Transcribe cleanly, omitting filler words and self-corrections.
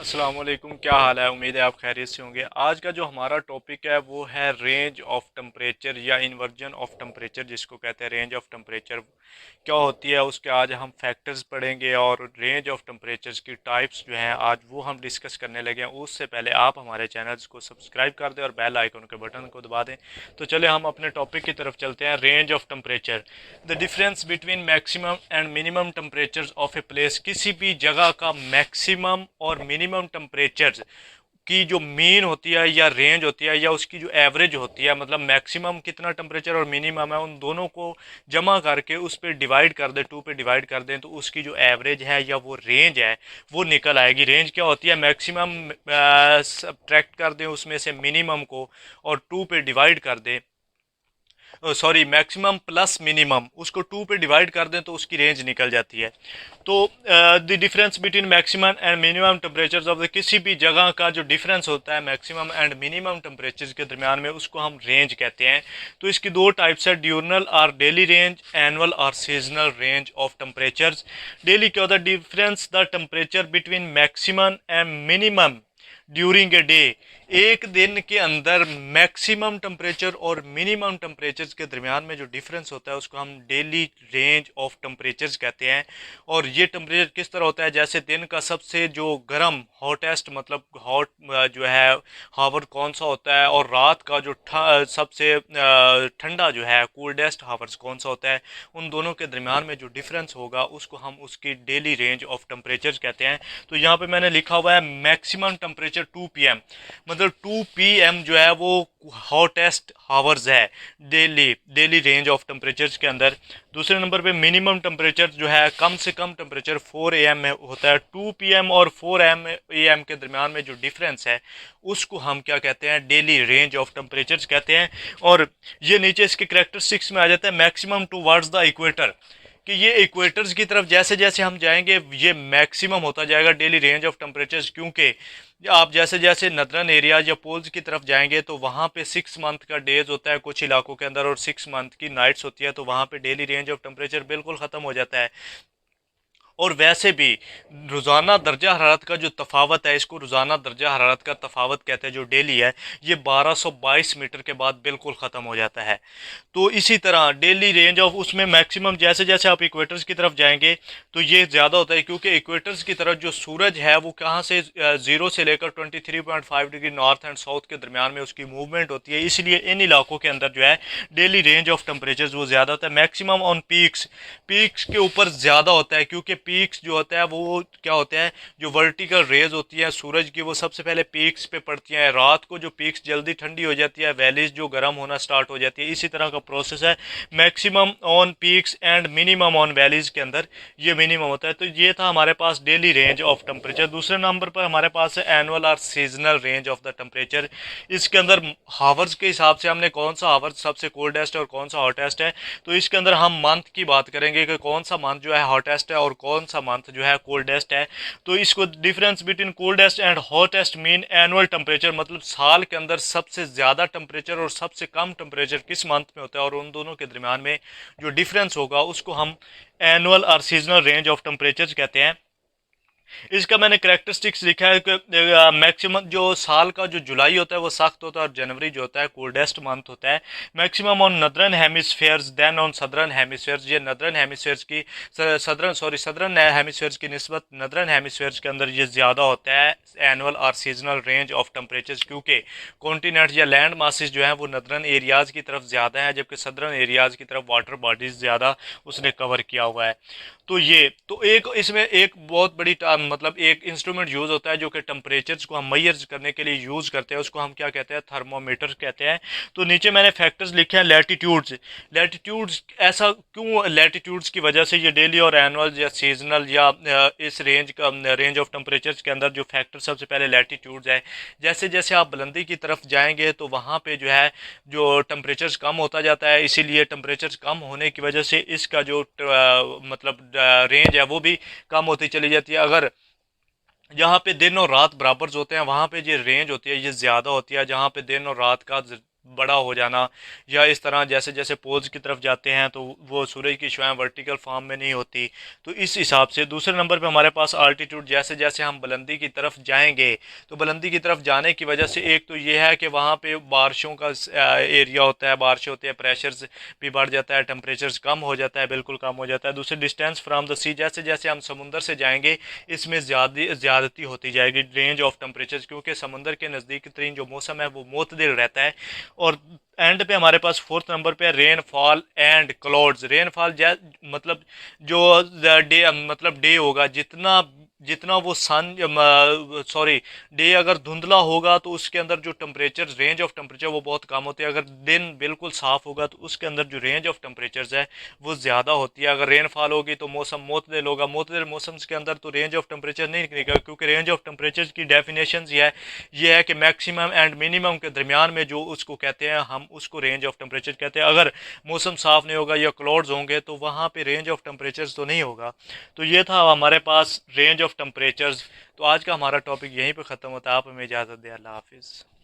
अस्सलाम वालेकुम, क्या हाल है। उम्मीद है आप खैरियत से होंगे। आज का जो हमारा टॉपिक है वो है रेंज ऑफ टेम्परेचर या इन्वर्जन ऑफ टेम्परेचर, जिसको कहते हैं रेंज ऑफ टेम्परेचर क्या होती है, उसके आज हम फैक्टर्स पढ़ेंगे और रेंज ऑफ टेम्परेचर्स की टाइप्स जो हैं आज वो हम डिस्कस करने लगे हैं। उससे पहले आप हमारे चैनल्स को सब्सक्राइब कर दें और बेल आइकन के बटन को दबा दें। तो चले हम अपने टॉपिक की तरफ चलते हैं। Range of temperature, the difference between maximum and minimum temperature of a place. किसी भी जगह का मैक्सिमम और मिनिमम टेम्परेचर की जो मीन होती है या रेंज होती है या उसकी जो एवरेज होती है, मतलब मैक्सिमम कितना टेम्परेचर और मिनिमम है, उन दोनों को जमा करके उस पर डिवाइड कर दें, टू पे डिवाइड कर दें, तो उसकी जो एवरेज है या वो रेंज है वो निकल आएगी। रेंज क्या होती है, मैक्सिमम सब्ट्रैक्ट कर दें उसमें से मिनिमम को और टू पे डिवाइड कर दें, सॉरी मैक्सिमम प्लस मिनिमम, उसको टू पे डिवाइड कर दें तो उसकी रेंज निकल जाती है। तो the difference between maximum and minimum temperature of the, किसी भी जगह का जो डिफरेंस होता है मैक्सिमम एंड मिनिमम टेम्परेचर के दरमियान में, उसको हम रेंज कहते हैं। तो इसकी दो टाइप्स है, ड्यूरनल और डेली रेंज, एनुअल और seasonal range of temperature. Daily क्या होता है, difference the temperature between maximum and minimum during a day. एक दिन के अंदर मैक्सिमम टेम्परेचर और मिनिमम टेम्परेचर के दरमियान में जो डिफरेंस होता है उसको हम डेली रेंज ऑफ टेम्परेचर कहते हैं। और ये टेम्परेचर किस तरह होता है, जैसे दिन का सबसे जो गर्म हॉटेस्ट मतलब हॉट जो है हावर कौन सा होता है, और रात का जो सबसे ठंडा जो है कोल्डेस्ट हावर्स कौन सा होता है, उन दोनों के दरमियान में जो डिफरेंस होगा उसको हम उसकी डेली रेंज ऑफ टेम्परेचर कहते हैं। तो यहाँ पे मैंने लिखा हुआ है मैक्सिमम टेम्परेचर 2 PM, मतलब 2 PM जो है वो हॉटेस्ट हावर्स है daily daily range of temperature के अंदर। दूसरे नंबर पे मिनिमम टेम्परेचर जो है कम से कम टेम्परेचर 4 AM में होता है। 2 PM और 4 AM के दरमियान में जो डिफरेंस है उसको हम क्या कहते हैं, डेली रेंज ऑफ टेम्परेचर कहते हैं। और ये नीचे इसके करेक्टरिस्टिक्स में आ जाता है, मैक्सिमम टूवर्ड्स द इक्वेटर, कि ये इक्वेटर्स की तरफ जैसे जैसे हम जाएंगे ये मैक्सिमम होता जाएगा डेली रेंज ऑफ टेम्परेचर, क्योंकि आप जैसे जैसे नदरन एरिया या पोल्स की तरफ जाएंगे तो वहाँ पे 6 मंथ का डेज होता है कुछ इलाकों के अंदर और 6 मंथ की नाइट्स होती है, तो वहाँ पे डेली रेंज ऑफ टेम्परेचर बिल्कुल ख़त्म हो जाता है। और वैसे भी रोज़ाना दर्जा हरारत का जो तफावत है, इसको रोज़ाना दर्जा हरारत का तफावत कहते हैं, जो डेली है ये 1222 मीटर के बाद बिल्कुल ख़त्म हो जाता है। तो इसी तरह डेली रेंज ऑफ उसमें मैक्सिमम जैसे जैसे आप इक्वेटर्स की तरफ जाएंगे तो ये ज़्यादा होता है, क्योंकि इक्वेटर्स की तरफ जो सूरज है वो कहाँ से ज़ीरो से लेकर 23.5 डिग्री नॉर्थ एंड साउथ के दरमियान में उसकी मूवमेंट होती है, इसलिए इन इलाकों के अंदर जो है डेली रेंज ऑफ टेम्परेचर वो ज़्यादा होता है। मैक्सिमम ऑन पीक्स, पीक्स के ऊपर ज़्यादा होता है, क्योंकि पीक्स जो होता है वो क्या होता है, जो वर्टिकल रेज होती है सूरज की वो सबसे पहले पीक्स पे पड़ती हैं। रात को जो पीक्स जल्दी ठंडी हो जाती है, वैलीज जो गर्म होना स्टार्ट हो जाती है, इसी तरह का प्रोसेस है। Maximum on peaks and minimum on valleys के अंदर ये मिनिमम होता है। तो ये था हमारे पास डेली रेंज ऑफ टेम्परेचर। दूसरे नंबर पर हमारे पास है एनुअल और seasonal range of the temperature. इसके अंदर हावर्स के हिसाब से हमने कौन सा हावर सबसे कोल्डेस्ट और कौन सा हॉटेस्ट है, तो इसके अंदर हम मंथ की बात करेंगे कि कौन सा मंथ जो है हॉटेस्ट है और कौन सा मंथ जो है कोल्डेस्ट है। तो इसको difference between coldest and hottest mean annual temperature, मतलब साल के अंदर सबसे ज़्यादा टेम्परेचर और सबसे कम टेम्परेचर किस मंथ में होता है, और उन दोनों के दरमियान में जो डिफरेंस होगा उसको हम एनुअल और सीजनल रेंज ऑफ टेम्परेचर कहते हैं। इसका मैंने करेक्टरिस्टिक्स लिखा है कि मैक्सिमम जो साल का जो जुलाई होता है वो सख्त होता है और जनवरी जो होता है कोल्डेस्ट मंथ होता है। Maximum on northern hemispheres than on southern hemispheres, ये नदरन हेमिस्फेयर्स की सदरन हेमिस्फेयर्स की निस्बत नदरन हेमिस्फेयर्स के अंदर ये ज़्यादा होता है एनुअल और सीजनल रेंज ऑफ टेम्परेचर, क्योंकि कॉन्टिनेंट या लैंड मासेस जो हैं वो नदरन एरियाज़ की तरफ ज़्यादा हैं, जबकि सदरन एरियाज़ की तरफ वाटर बॉडीज़ ज़्यादा उसने कवर किया हुआ है। तो ये तो एक इसमें एक बहुत बड़ी मतलब एक इंस्ट्रूमेंट यूज़ होता है जो कि टेम्परेचर्स को हम मेजर करने के लिए यूज़ करते हैं, उसको हम क्या कहते हैं, थर्मोमीटर कहते हैं। तो नीचे मैंने फैक्टर्स लिखे हैं, लैटिट्यूड्स। लैटिट्यूड्स ऐसा क्यों, लैटिट्यूड्स की वजह से ये डेली और एनुअल या सीजनल या इस रेंज का रेंज ऑफ टेम्परेचर्स के अंदर जो फैक्टर सबसे पहले लैटिट्यूड्स है। जैसे जैसे आप बुलंदी की तरफ जाएंगे तो वहाँ पे जो है जो टेम्परेचर्स कम होता जाता है, इसीलिए टेम्परेचर्स कम होने की वजह से इसका जो मतलब रेंज है वो भी कम होती चली जाती है। अगर जहाँ पे दिन और रात बराबर होते हैं वहाँ पे जो रेंज होती है ये ज़्यादा होती है, जहाँ पे दिन और रात का बड़ा हो जाना, या इस तरह जैसे जैसे पोल्स की तरफ जाते हैं तो वो सूरज की शुआएं वर्टिकल फॉर्म में नहीं होती। तो इस हिसाब से दूसरे नंबर पे हमारे पास आल्टीट्यूड, जैसे जैसे हम बुलंदी की तरफ जाएंगे तो बुलंदी की तरफ जाने की वजह से एक तो ये है कि वहाँ पे बारिशों का एरिया होता है, बारिश होती है, प्रेशर्स भी बढ़ जाता है, टेम्परेचर कम हो जाता है, बिल्कुल कम हो जाता है। दूसरे डिस्टेंस फ्राम द सी, जैसे जैसे हम समुंदर से जाएंगे इसमें ज़्यादती होती जाएगी रेंज ऑफ टेम्परेचर, क्योंकि समुंदर के नज़दीक तरीन जो मौसम है वो मुतदिल रहता है। और एंड पे हमारे पास फोर्थ नंबर पे रेनफॉल एंड क्लाउड्स। रेनफॉल मतलब जो डे, मतलब डे होगा, जितना जितना वो सन, सॉरी, डे अगर धुंधला होगा तो उसके अंदर जो टेम्परेचर, रेंज ऑफ टेम्परेचर वो बहुत कम होती है। अगर दिन बिल्कुल साफ होगा तो उसके अंदर जो रेंज ऑफ टेम्परेचर है वो ज़्यादा होती है। अगर रेनफॉल होगी तो मौसम मोतदिल होगा, मोतदिल मौसम के अंदर तो रेंज ऑफ टेम्परेचर नहीं निकलेगा, क्योंकि रेंज ऑफ टेम्परेचर की डेफिनेशन ये है कि मैक्सिमम एंड मिनिमम के दरमियान में जो उसको कहते हैं, हम उसको रेंज ऑफ टेम्परेचर कहते हैं। अगर मौसम साफ नहीं होगा या क्लाउड्स होंगे तो वहाँ पे रेंज ऑफ टेम्परेचर तो नहीं होगा। तो ये था हमारे पास रेंज ऑफ टेम्परेचर्स। तो आज का हमारा टॉपिक यहीं पे ख़त्म होता है। आप हमें इजाज़त दें। अल्लाह हाफिज़।